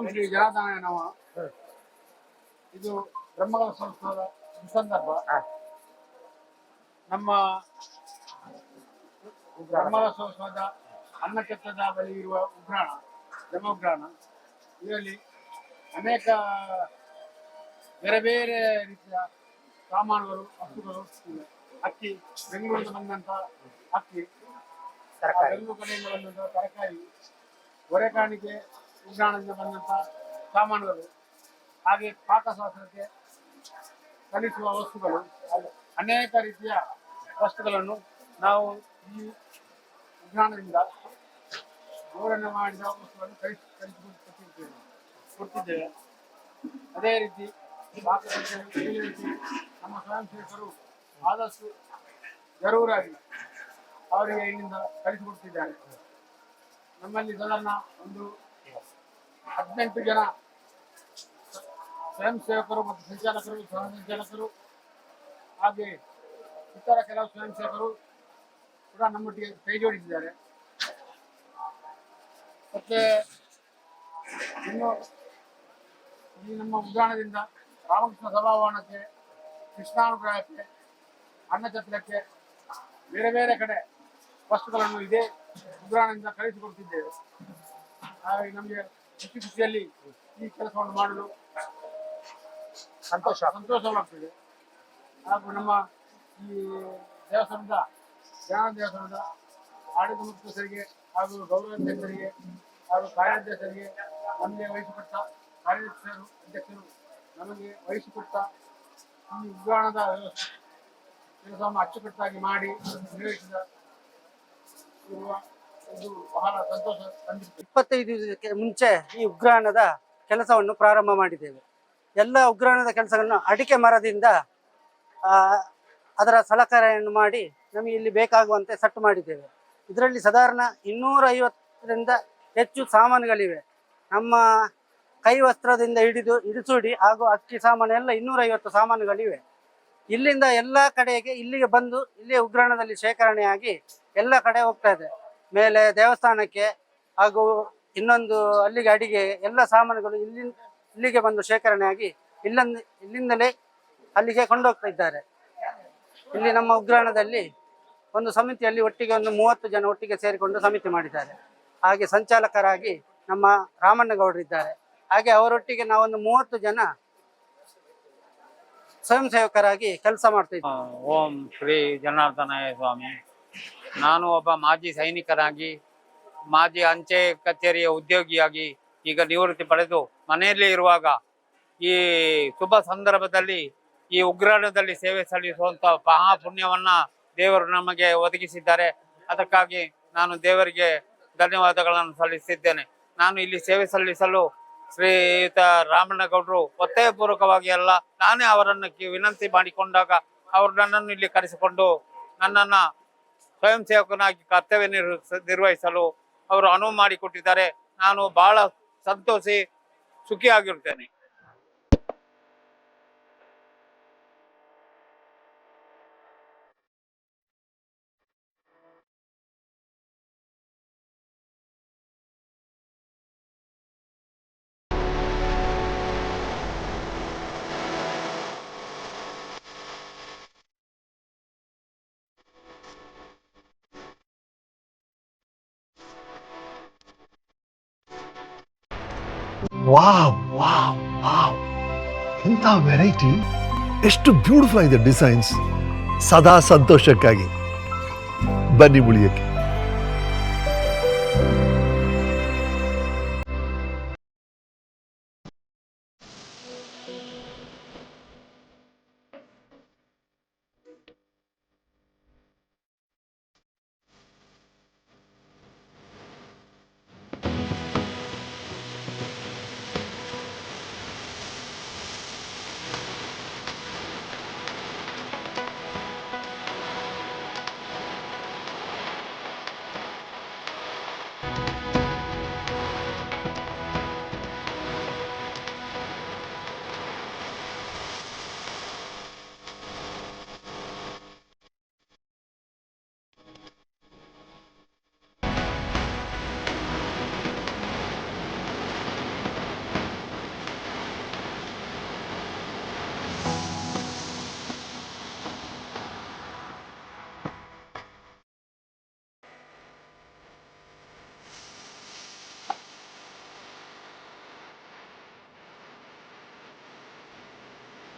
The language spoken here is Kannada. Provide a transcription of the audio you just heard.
ಓಂ ಶ್ರೀ ಜನಾರ್ದನ ನಮ. ಇದು ಬ್ರಹ್ಮಕಲಶೋತ್ಸವದ ಸಂದರ್ಭ. ನಮ್ಮ ಬ್ರಹ್ಮಕಲಶೋತ್ಸವದ ಅನ್ನಛತ್ರದ ಬಳಿ ಇರುವ ಉಗ್ರಾಣ, ಬ್ರಹ್ಮೋಗ್ರಾಣ, ಇದರಲ್ಲಿ ಅನೇಕ ಬೇರೆ ಬೇರೆ ರೀತಿಯ ಸಾಮಾನುಗಳು, ವಸ್ತುಗಳು ಇವೆ. ಅಕ್ಕಿ, ಬೆಂಗಳೂರಿಂದ ಬಂದಂಥ ಅಕ್ಕಿ, ಬೆಂಗಳೂರು ಕಡೆಯಿಂದ ಬಂದಂಥ ತರಕಾರಿ, ಹೊರೆಕಾಣಿಕೆ ಉಗ್ರಾಣದಿಂದ ಬಂದಂಥ ಸಾಮಾನುಗಳು, ಹಾಗೆ ಪಾಕಶಾಸ್ತ್ರಕ್ಕೆ ಕಲಿಸುವ ವಸ್ತುಗಳು, ಅನೇಕ ರೀತಿಯ ವಸ್ತುಗಳನ್ನು ನಾವು ಈ ಉಗ್ರಾಣದಿಂದ ಜೋಡಣೆ ಮಾಡಿದ ವಸ್ತುಗಳನ್ನು ಕೊಡ್ತಿದ್ದೇವೆ. ಅದೇ ರೀತಿ ನಮ್ಮ ಸ್ವಯಂ ಸೇವಕರು ಆದಷ್ಟು ಜರೂರಾಗಿ ಅವರಿಗೆ ಇಲ್ಲಿಂದ ಕಳಿಸಿಕೊಡ್ತಿದ್ದಾರೆ. ನಮ್ಮಲ್ಲಿ ಸಾಧಾರಣ ಒಂದು 18 ಜನ ಸ್ವಯಂ ಸೇವಕರು ಮತ್ತು ಸಂಚಾಲಕರು, ಸಹ ಸಂಚಾಲಕರು, ಹಾಗೆ ಇತರ ಕೆಲವು ಸ್ವಯಂ ಸೇವಕರು ಕೂಡ ನಮ್ಮೊಟ್ಟಿಗೆ ಕೈ ಜೋಡಿಸಿದ್ದಾರೆ. ಮತ್ತೆ ಇನ್ನು ಈ ನಮ್ಮ ಉಗ್ರಾಣದಿಂದ ರಾಮಕೃಷ್ಣ ಸಭಾಭವನಕ್ಕೆ, ಕೃಷ್ಣಾನುಗ್ರಹಕ್ಕೆ, ಅನ್ನಛತ್ರಕ್ಕೆ, ಬೇರೆ ಬೇರೆ ಕಡೆ ವಸ್ತುಗಳನ್ನು ಇದೇ ಉಗ್ರಾಣದಿಂದ ಕಳಿಸಿಕೊಡ್ತಿದ್ದೇವೆ. ಹಾಗಾಗಿ ನಮಗೆ ಖುಷಿಯಲ್ಲಿ ಈ ಕೆಲಸವನ್ನು ಮಾಡಲು ಸಂತೋಷವಾಗ್ತದೆ. ಹಾಗೂ ನಮ್ಮ ಈ ದೇವಸ್ಥಾನದ ದೇವಸ್ಥಾನದ ಆಡಳಿತ ಮುಖ್ಯಸ್ಥರಿಗೆ ಹಾಗೂ ಗೌರವಾಧ್ಯಕ್ಷರಿಗೆ ಹಾಗೂ ಕಾರ್ಯಾಧ್ಯಕ್ಷರಿಗೆ ನಮಗೆ ವಹಿಸಿಕೊಟ್ಟ ಕಾರ್ಯಾಧ್ಯಕ್ಷರು, ಅಧ್ಯಕ್ಷರು ನಮಗೆ ವಹಿಸಿಕೊಟ್ಟ ಈ ಉಗ್ರಾಣದ ಕೆಲಸವನ್ನು ಅಚ್ಚುಕಟ್ಟಾಗಿ ಮಾಡಿ ನಿರ್ವಹಿಸಿದ ಇದು ಬಹಳ ಸಂತೋಷ ತಂದಿತ್ತು. 25 ದಿವಸಕ್ಕೆ ಮುಂಚೆ ಈ ಉಗ್ರಾಣದ ಕೆಲಸವನ್ನು ಪ್ರಾರಂಭ ಮಾಡಿದ್ದೇವೆ. ಎಲ್ಲ ಉಗ್ರಾಣದ ಕೆಲಸಗಳನ್ನು ಅಡಿಕೆ ಮರದಿಂದ ಅದರ ಸಲಕರಣೆಯನ್ನು ಮಾಡಿ ನಮಗೆ ಇಲ್ಲಿ ಬೇಕಾಗುವಂತೆ ಸೆಟ್ ಮಾಡಿದ್ದೇವೆ. ಇದರಲ್ಲಿ ಸಾಧಾರಣ 250ರಿಂದ ಹೆಚ್ಚು ಸಾಮಾನುಗಳಿವೆ. ನಮ್ಮ ಕೈ ವಸ್ತ್ರದಿಂದ ಹಿಡಿದು ಇಡಿಸುಡಿ ಹಾಗೂ ಅಕ್ಕಿ ಸಾಮಾನು ಎಲ್ಲ 250 ಸಾಮಾನುಗಳಿವೆ. ಇಲ್ಲಿಂದ ಎಲ್ಲ ಕಡೆಗೆ ಇಲ್ಲಿಗೆ ಬಂದು ಇಲ್ಲಿಯೇ ಉಗ್ರಾಣದಲ್ಲಿ ಶೇಖರಣೆಯಾಗಿ ಎಲ್ಲ ಕಡೆ ಹೋಗ್ತಾ ಇದೆ. ಮೇಲೆ ದೇವಸ್ಥಾನಕ್ಕೆ ಹಾಗೂ ಇನ್ನೊಂದು ಅಲ್ಲಿಗೆ ಅಡಿಗೆ ಎಲ್ಲ ಸಾಮಾನುಗಳು ಇಲ್ಲಿಗೆ ಬಂದು ಶೇಖರಣೆಯಾಗಿ ಇಲ್ಲಿಂದಲೇ ಅಲ್ಲಿಗೆ ಕೊಂಡೋಗ್ತಾ ಇದ್ದಾರೆ. ಇಲ್ಲಿ ನಮ್ಮ ಉಗ್ರಾಣದಲ್ಲಿ ಒಂದು ಸಮಿತಿಯಲ್ಲಿ ಒಟ್ಟಿಗೆ ಒಂದು 30 ಜನ ಒಟ್ಟಿಗೆ ಸೇರಿಕೊಂಡು ಸಮಿತಿ ಮಾಡಿದ್ದಾರೆ. ಹಾಗೆ ಸಂಚಾಲಕರಾಗಿ ನಮ್ಮ ರಾಮಣ್ಣಗೌಡರಿದ್ದಾರೆ. ಹಾಗೆ ಅವರೊಟ್ಟಿಗೆ ನಾವೊಂದು 30 ಜನ ಸ್ವಯಂ ಸೇವಕರಾಗಿ ಕೆಲಸ ಮಾಡ್ತಾ ಇದ್ದೀವಿ. ಓಂ ಶ್ರೀ ಜನಾರ್ದನಾಯ ಸ್ವಾಮಿ. ನಾನು ಒಬ್ಬ ಮಾಜಿ ಸೈನಿಕರಾಗಿ, ಮಾಜಿ ಅಂಚೆ ಕಚೇರಿಯ ಉದ್ಯೋಗಿಯಾಗಿ ಈಗ ನಿವೃತ್ತಿ ಪಡೆದು ಮನೆಯಲ್ಲಿ ಇರುವಾಗ ಈ ಶುಭ ಸಂದರ್ಭದಲ್ಲಿ ಈ ಉಗ್ರಾಣದಲ್ಲಿ ಸೇವೆ ಸಲ್ಲಿಸುವಂತ ಮಹಾಪುಣ್ಯವನ್ನ ದೇವರು ನಮಗೆ ಒದಗಿಸಿದ್ದಾರೆ. ಅದಕ್ಕಾಗಿ ನಾನು ದೇವರಿಗೆ ಧನ್ಯವಾದಗಳನ್ನು ಸಲ್ಲಿಸಿದ್ದೇನೆ. ನಾನು ಇಲ್ಲಿ ಸೇವೆ ಸಲ್ಲಿಸಲು ಶ್ರೀಯುತ ರಾಮಣ್ಣಗೌಡರು ಒತ್ತಾಯಪೂರ್ವಕವಾಗಿ ಅಲ್ಲ, ನಾನೇ ಅವರನ್ನು ವಿನಂತಿ ಮಾಡಿಕೊಂಡಾಗ ಅವರು ನನ್ನನ್ನು ಇಲ್ಲಿ ಕರೆಸಿಕೊಂಡು ನನ್ನನ್ನ ಸ್ವಯಂ ಸೇವಕನಾಗಿ ಕರ್ತವ್ಯ ನಿರ್ವಹಿಸಲು ಅವರು ಅನುವು ಮಾಡಿಕೊಟ್ಟಿದ್ದಾರೆ. ನಾನು ಬಹಳ ಸಂತೋಷಿ, ಸುಖಿಯಾಗಿರುತ್ತೇನೆ. ವಾವ್ ವಾವ್ ವಾವ್, ಎಂಥ ವೆರೈಟಿ! ಎಷ್ಟು ಬ್ಯೂಟಿಫುಲ್ ಆಗಿದೆ ಡಿಸೈನ್ಸ್. ಸದಾ ಸಂತೋಷಕ್ಕಾಗಿ ಬನ್ನಿ ಉಳಿಯಕ್ಕೆ.